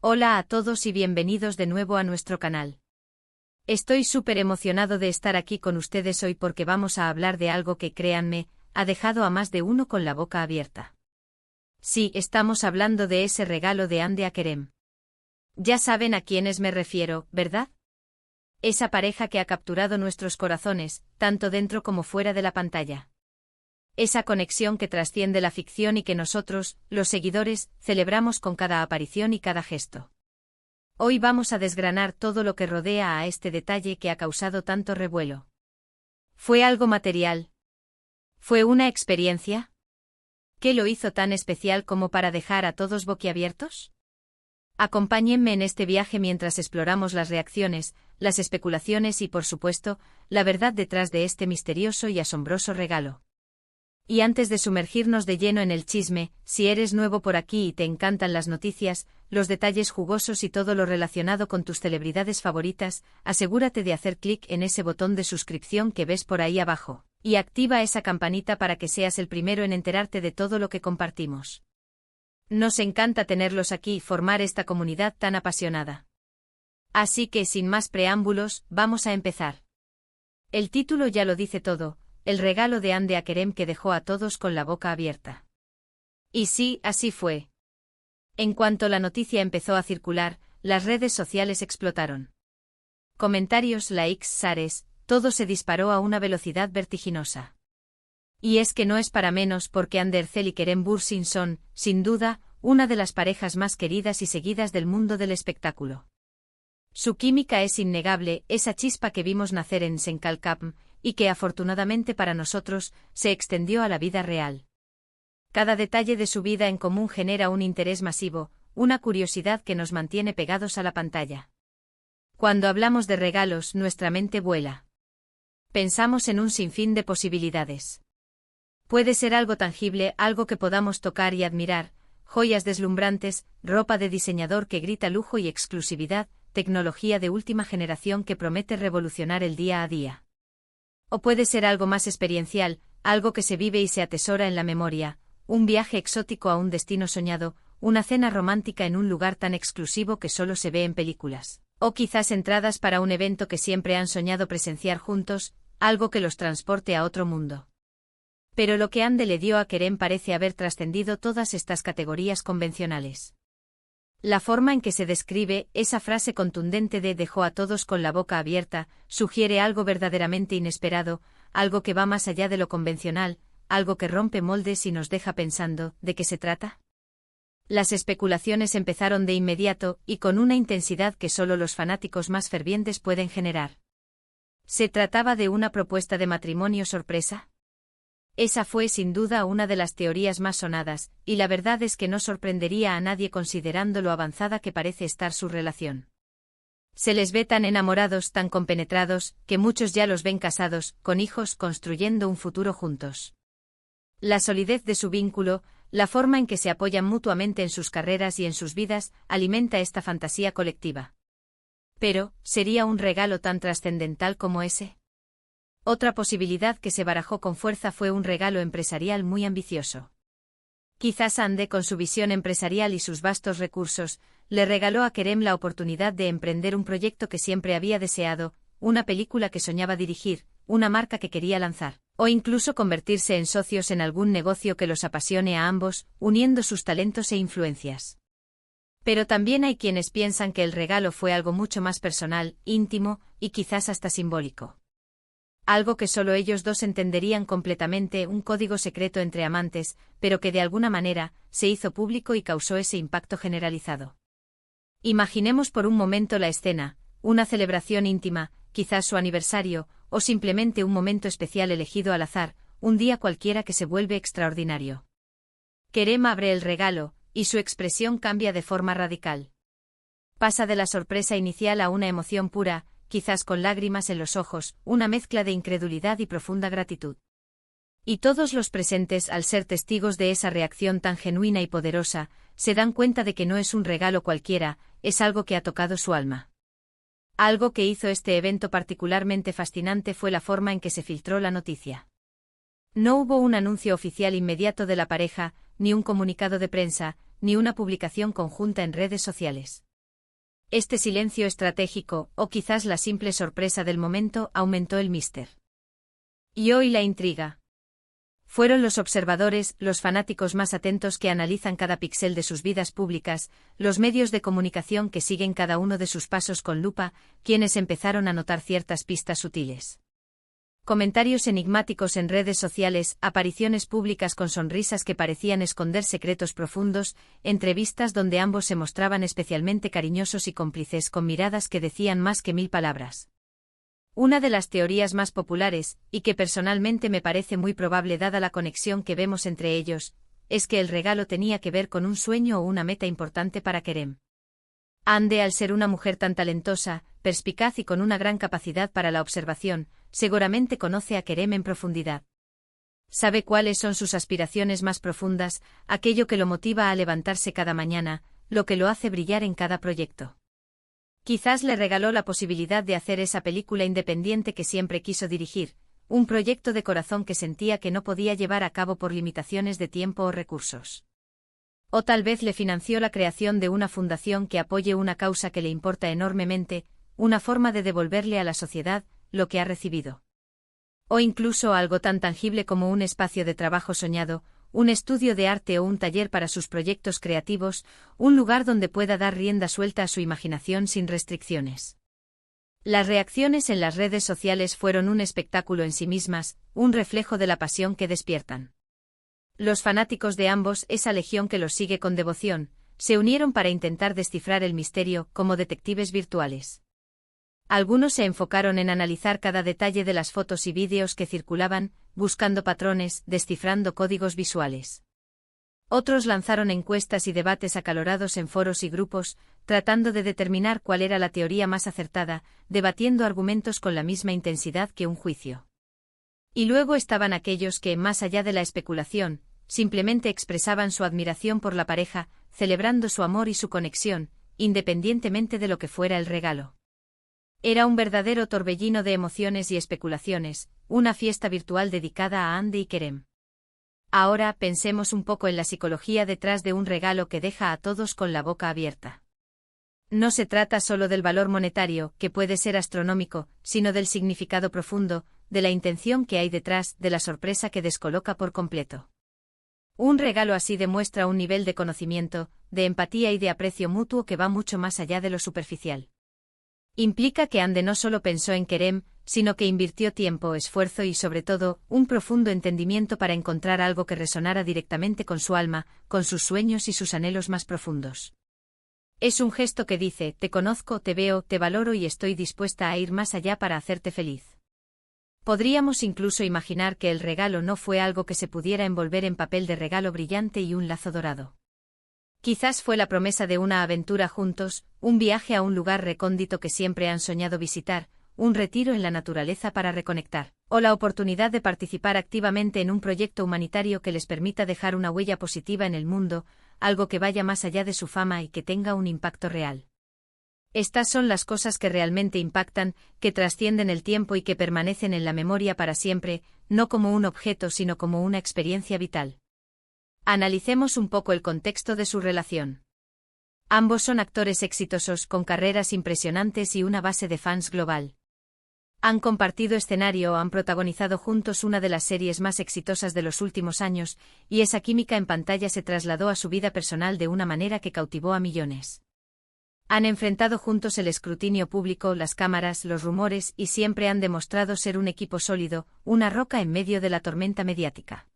Hola a todos y bienvenidos de nuevo a nuestro canal. Estoy súper emocionado de estar aquí con ustedes hoy porque vamos a hablar de algo que, créanme, ha dejado a más de uno con la boca abierta. Sí, estamos hablando de ese regalo de Hande Kerem. Ya saben a quiénes me refiero, ¿verdad? Esa pareja que ha capturado nuestros corazones, tanto dentro como fuera de la pantalla. Esa conexión que trasciende la ficción y que nosotros, los seguidores, celebramos con cada aparición y cada gesto. Hoy vamos a desgranar todo lo que rodea a este detalle que ha causado tanto revuelo. ¿Fue algo material? ¿Fue una experiencia? ¿Qué lo hizo tan especial como para dejar a todos boquiabiertos? Acompáñenme en este viaje mientras exploramos las reacciones, las especulaciones y, por supuesto, la verdad detrás de este misterioso y asombroso regalo. Y antes de sumergirnos de lleno en el chisme, si eres nuevo por aquí y te encantan las noticias, los detalles jugosos y todo lo relacionado con tus celebridades favoritas, asegúrate de hacer clic en ese botón de suscripción que ves por ahí abajo, y activa esa campanita para que seas el primero en enterarte de todo lo que compartimos. Nos encanta tenerlos aquí y formar esta comunidad tan apasionada. Así que, sin más preámbulos, vamos a empezar. El título ya lo dice todo. El regalo de Hande Kerem que dejó a todos con la boca abierta. Y sí, así fue. En cuanto la noticia empezó a circular, las redes sociales explotaron. Comentarios, likes, shares, todo se disparó a una velocidad vertiginosa. Y es que no es para menos porque Hande Erçel y Kerem Bürsin son, sin duda, una de las parejas más queridas y seguidas del mundo del espectáculo. Su química es innegable, esa chispa que vimos nacer en Senkalkapm, y que afortunadamente para nosotros, se extendió a la vida real. Cada detalle de su vida en común genera un interés masivo, una curiosidad que nos mantiene pegados a la pantalla. Cuando hablamos de regalos, nuestra mente vuela. Pensamos en un sinfín de posibilidades. Puede ser algo tangible, algo que podamos tocar y admirar, joyas deslumbrantes, ropa de diseñador que grita lujo y exclusividad, tecnología de última generación que promete revolucionar el día a día. O puede ser algo más experiencial, algo que se vive y se atesora en la memoria, un viaje exótico a un destino soñado, una cena romántica en un lugar tan exclusivo que solo se ve en películas, o quizás entradas para un evento que siempre han soñado presenciar juntos, algo que los transporte a otro mundo. Pero lo que Hande le dio a Kerem parece haber trascendido todas estas categorías convencionales. La forma en que se describe, esa frase contundente de dejó a todos con la boca abierta, sugiere algo verdaderamente inesperado, algo que va más allá de lo convencional, algo que rompe moldes y nos deja pensando, ¿de qué se trata? Las especulaciones empezaron de inmediato, y con una intensidad que solo los fanáticos más fervientes pueden generar. ¿Se trataba de una propuesta de matrimonio sorpresa? Esa fue sin duda una de las teorías más sonadas, y la verdad es que no sorprendería a nadie considerando lo avanzada que parece estar su relación. Se les ve tan enamorados, tan compenetrados, que muchos ya los ven casados, con hijos, construyendo un futuro juntos. La solidez de su vínculo, la forma en que se apoyan mutuamente en sus carreras y en sus vidas, alimenta esta fantasía colectiva. Pero, ¿sería un regalo tan trascendental como ese? Otra posibilidad que se barajó con fuerza fue un regalo empresarial muy ambicioso. Quizás Hande, con su visión empresarial y sus vastos recursos, le regaló a Kerem la oportunidad de emprender un proyecto que siempre había deseado, una película que soñaba dirigir, una marca que quería lanzar, o incluso convertirse en socios en algún negocio que los apasione a ambos, uniendo sus talentos e influencias. Pero también hay quienes piensan que el regalo fue algo mucho más personal, íntimo, y quizás hasta simbólico. Algo que solo ellos dos entenderían completamente, un código secreto entre amantes, pero que de alguna manera, se hizo público y causó ese impacto generalizado. Imaginemos por un momento la escena, una celebración íntima, quizás su aniversario, o simplemente un momento especial elegido al azar, un día cualquiera que se vuelve extraordinario. Kerem abre el regalo, y su expresión cambia de forma radical. Pasa de la sorpresa inicial a una emoción pura, quizás con lágrimas en los ojos, una mezcla de incredulidad y profunda gratitud. Y todos los presentes, al ser testigos de esa reacción tan genuina y poderosa, se dan cuenta de que no es un regalo cualquiera, es algo que ha tocado su alma. Algo que hizo este evento particularmente fascinante fue la forma en que se filtró la noticia. No hubo un anuncio oficial inmediato de la pareja, ni un comunicado de prensa, ni una publicación conjunta en redes sociales. Este silencio estratégico, o quizás la simple sorpresa del momento, aumentó el mister. Y hoy la intriga. Fueron los observadores, los fanáticos más atentos que analizan cada píxel de sus vidas públicas, los medios de comunicación que siguen cada uno de sus pasos con lupa, quienes empezaron a notar ciertas pistas sutiles. Comentarios enigmáticos en redes sociales, apariciones públicas con sonrisas que parecían esconder secretos profundos, entrevistas donde ambos se mostraban especialmente cariñosos y cómplices con miradas que decían más que 1000 palabras. Una de las teorías más populares, y que personalmente me parece muy probable dada la conexión que vemos entre ellos, es que el regalo tenía que ver con un sueño o una meta importante para Kerem. Ande, al ser una mujer tan talentosa, perspicaz y con una gran capacidad para la observación, seguramente conoce a Kerem en profundidad. Sabe cuáles son sus aspiraciones más profundas, aquello que lo motiva a levantarse cada mañana, lo que lo hace brillar en cada proyecto. Quizás le regaló la posibilidad de hacer esa película independiente que siempre quiso dirigir, un proyecto de corazón que sentía que no podía llevar a cabo por limitaciones de tiempo o recursos. O tal vez le financió la creación de una fundación que apoye una causa que le importa enormemente, una forma de devolverle a la sociedad lo que ha recibido. O incluso algo tan tangible como un espacio de trabajo soñado, un estudio de arte o un taller para sus proyectos creativos, un lugar donde pueda dar rienda suelta a su imaginación sin restricciones. Las reacciones en las redes sociales fueron un espectáculo en sí mismas, un reflejo de la pasión que despiertan. Los fanáticos de ambos, esa legión que los sigue con devoción, se unieron para intentar descifrar el misterio, como detectives virtuales. Algunos se enfocaron en analizar cada detalle de las fotos y vídeos que circulaban, buscando patrones, descifrando códigos visuales. Otros lanzaron encuestas y debates acalorados en foros y grupos, tratando de determinar cuál era la teoría más acertada, debatiendo argumentos con la misma intensidad que un juicio. Y luego estaban aquellos que, más allá de la especulación, simplemente expresaban su admiración por la pareja, celebrando su amor y su conexión, independientemente de lo que fuera el regalo. Era un verdadero torbellino de emociones y especulaciones, una fiesta virtual dedicada a Andy y Kerem. Ahora pensemos un poco en la psicología detrás de un regalo que deja a todos con la boca abierta. No se trata solo del valor monetario, que puede ser astronómico, sino del significado profundo, de la intención que hay detrás, de la sorpresa que descoloca por completo. Un regalo así demuestra un nivel de conocimiento, de empatía y de aprecio mutuo que va mucho más allá de lo superficial. Implica que Ande no solo pensó en Kerem, sino que invirtió tiempo, esfuerzo y sobre todo, un profundo entendimiento para encontrar algo que resonara directamente con su alma, con sus sueños y sus anhelos más profundos. Es un gesto que dice, te conozco, te veo, te valoro y estoy dispuesta a ir más allá para hacerte feliz. Podríamos incluso imaginar que el regalo no fue algo que se pudiera envolver en papel de regalo brillante y un lazo dorado. Quizás fue la promesa de una aventura juntos, un viaje a un lugar recóndito que siempre han soñado visitar, un retiro en la naturaleza para reconectar, o la oportunidad de participar activamente en un proyecto humanitario que les permita dejar una huella positiva en el mundo, algo que vaya más allá de su fama y que tenga un impacto real. Estas son las cosas que realmente impactan, que trascienden el tiempo y que permanecen en la memoria para siempre, no como un objeto sino como una experiencia vital. Analicemos un poco el contexto de su relación. Ambos son actores exitosos con carreras impresionantes y una base de fans global. Han compartido escenario o han protagonizado juntos una de las series más exitosas de los últimos años, y esa química en pantalla se trasladó a su vida personal de una manera que cautivó a millones. Han enfrentado juntos el escrutinio público, las cámaras, los rumores y siempre han demostrado ser un equipo sólido, una roca en medio de la tormenta mediática.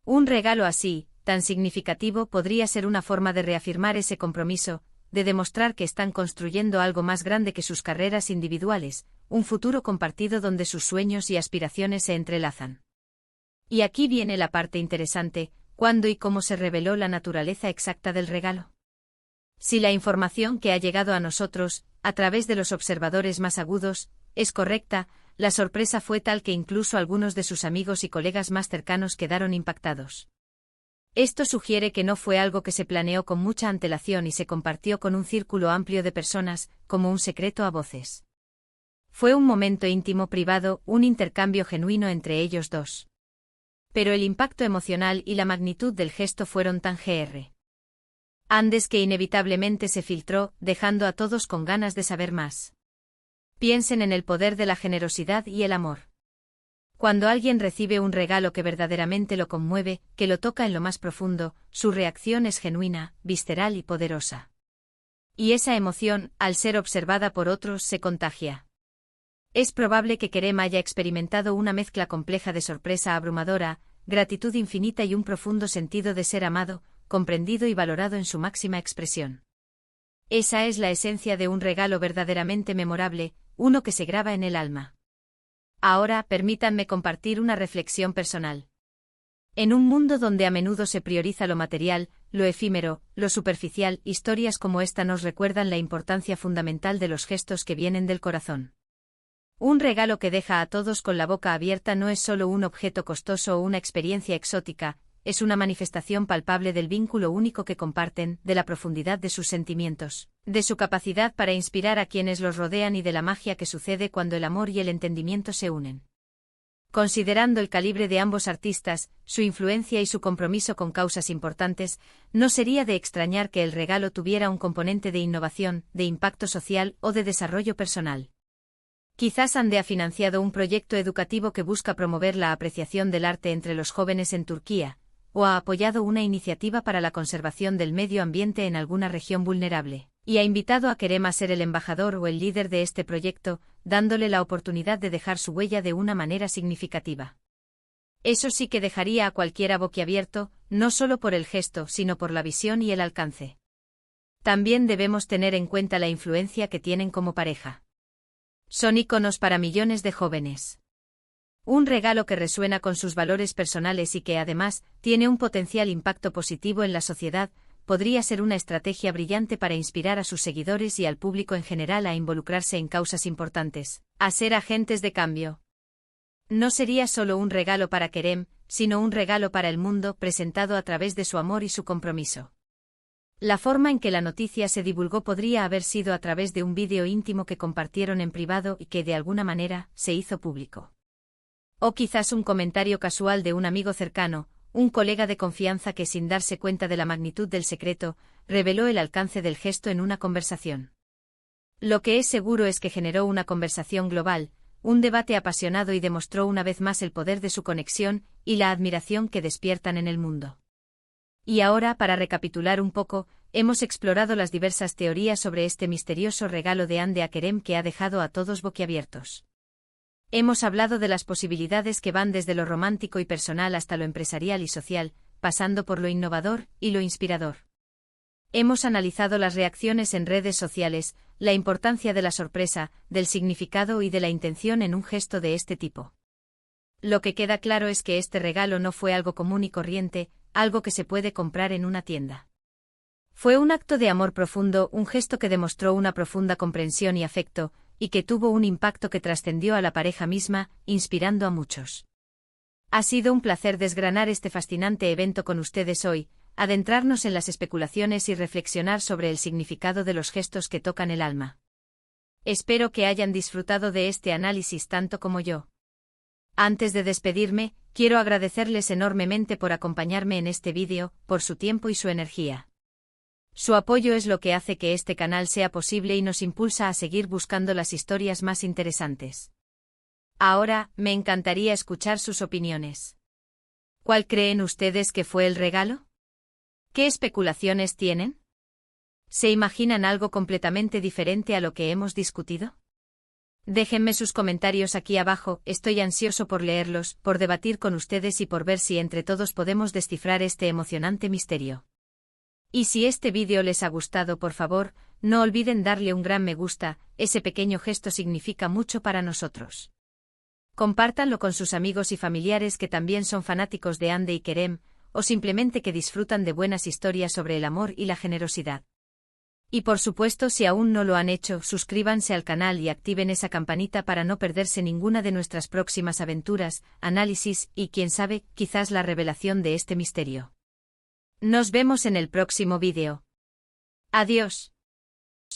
Un regalo así, tan significativo, podría ser una forma de reafirmar ese compromiso, de demostrar que están construyendo algo más grande que sus carreras individuales, un futuro compartido donde sus sueños y aspiraciones se entrelazan. Y aquí viene la parte interesante, ¿cuándo y cómo se reveló la naturaleza exacta del regalo? Si la información que ha llegado a nosotros, a través de los observadores más agudos, es correcta, la sorpresa fue tal que incluso algunos de sus amigos y colegas más cercanos quedaron impactados. Esto sugiere que no fue algo que se planeó con mucha antelación y se compartió con un círculo amplio de personas, como un secreto a voces. Fue un momento íntimo privado, un intercambio genuino entre ellos dos. Pero el impacto emocional y la magnitud del gesto fueron tan gr. Andes que inevitablemente se filtró, dejando a todos con ganas de saber más. Piensen en el poder de la generosidad y el amor. Cuando alguien recibe un regalo que verdaderamente lo conmueve, que lo toca en lo más profundo, su reacción es genuina, visceral y poderosa. Y esa emoción, al ser observada por otros, se contagia. Es probable que Kerem haya experimentado una mezcla compleja de sorpresa abrumadora, gratitud infinita y un profundo sentido de ser amado, comprendido y valorado en su máxima expresión. Esa es la esencia de un regalo verdaderamente memorable, uno que se graba en el alma. Ahora, permítanme compartir una reflexión personal. En un mundo donde a menudo se prioriza lo material, lo efímero, lo superficial, historias como esta nos recuerdan la importancia fundamental de los gestos que vienen del corazón. Un regalo que deja a todos con la boca abierta no es solo un objeto costoso o una experiencia exótica, es una manifestación palpable del vínculo único que comparten, de la profundidad de sus sentimientos, de su capacidad para inspirar a quienes los rodean y de la magia que sucede cuando el amor y el entendimiento se unen. Considerando el calibre de ambos artistas, su influencia y su compromiso con causas importantes, no sería de extrañar que el regalo tuviera un componente de innovación, de impacto social o de desarrollo personal. Quizás Ande ha financiado un proyecto educativo que busca promover la apreciación del arte entre los jóvenes en Turquía, o ha apoyado una iniciativa para la conservación del medio ambiente en alguna región vulnerable, y ha invitado a Kerem a ser el embajador o el líder de este proyecto, dándole la oportunidad de dejar su huella de una manera significativa. Eso sí que dejaría a cualquiera boquiabierto, no solo por el gesto, sino por la visión y el alcance. También debemos tener en cuenta la influencia que tienen como pareja. Son íconos para millones de jóvenes. Un regalo que resuena con sus valores personales y que además tiene un potencial impacto positivo en la sociedad, podría ser una estrategia brillante para inspirar a sus seguidores y al público en general a involucrarse en causas importantes, a ser agentes de cambio. No sería solo un regalo para Kerem, sino un regalo para el mundo presentado a través de su amor y su compromiso. La forma en que la noticia se divulgó podría haber sido a través de un vídeo íntimo que compartieron en privado y que de alguna manera se hizo público. O quizás un comentario casual de un amigo cercano, un colega de confianza que sin darse cuenta de la magnitud del secreto, reveló el alcance del gesto en una conversación. Lo que es seguro es que generó una conversación global, un debate apasionado y demostró una vez más el poder de su conexión y la admiración que despiertan en el mundo. Y ahora, para recapitular un poco, hemos explorado las diversas teorías sobre este misterioso regalo de Hande a Kerem que ha dejado a todos boquiabiertos. Hemos hablado de las posibilidades que van desde lo romántico y personal hasta lo empresarial y social, pasando por lo innovador y lo inspirador. Hemos analizado las reacciones en redes sociales, la importancia de la sorpresa, del significado y de la intención en un gesto de este tipo. Lo que queda claro es que este regalo no fue algo común y corriente, algo que se puede comprar en una tienda. Fue un acto de amor profundo, un gesto que demostró una profunda comprensión y afecto, y que tuvo un impacto que trascendió a la pareja misma, inspirando a muchos. Ha sido un placer desgranar este fascinante evento con ustedes hoy, adentrarnos en las especulaciones y reflexionar sobre el significado de los gestos que tocan el alma. Espero que hayan disfrutado de este análisis tanto como yo. Antes de despedirme, quiero agradecerles enormemente por acompañarme en este vídeo, por su tiempo y su energía. Su apoyo es lo que hace que este canal sea posible y nos impulsa a seguir buscando las historias más interesantes. Ahora, me encantaría escuchar sus opiniones. ¿Cuál creen ustedes que fue el regalo? ¿Qué especulaciones tienen? ¿Se imaginan algo completamente diferente a lo que hemos discutido? Déjenme sus comentarios aquí abajo, estoy ansioso por leerlos, por debatir con ustedes y por ver si entre todos podemos descifrar este emocionante misterio. Y si este vídeo les ha gustado, por favor, no olviden darle un gran me gusta, ese pequeño gesto significa mucho para nosotros. Compártanlo con sus amigos y familiares que también son fanáticos de Hande y Kerem, o simplemente que disfrutan de buenas historias sobre el amor y la generosidad. Y por supuesto, si aún no lo han hecho, suscríbanse al canal y activen esa campanita para no perderse ninguna de nuestras próximas aventuras, análisis y, quién sabe, quizás la revelación de este misterio. Nos vemos en el próximo vídeo. Adiós.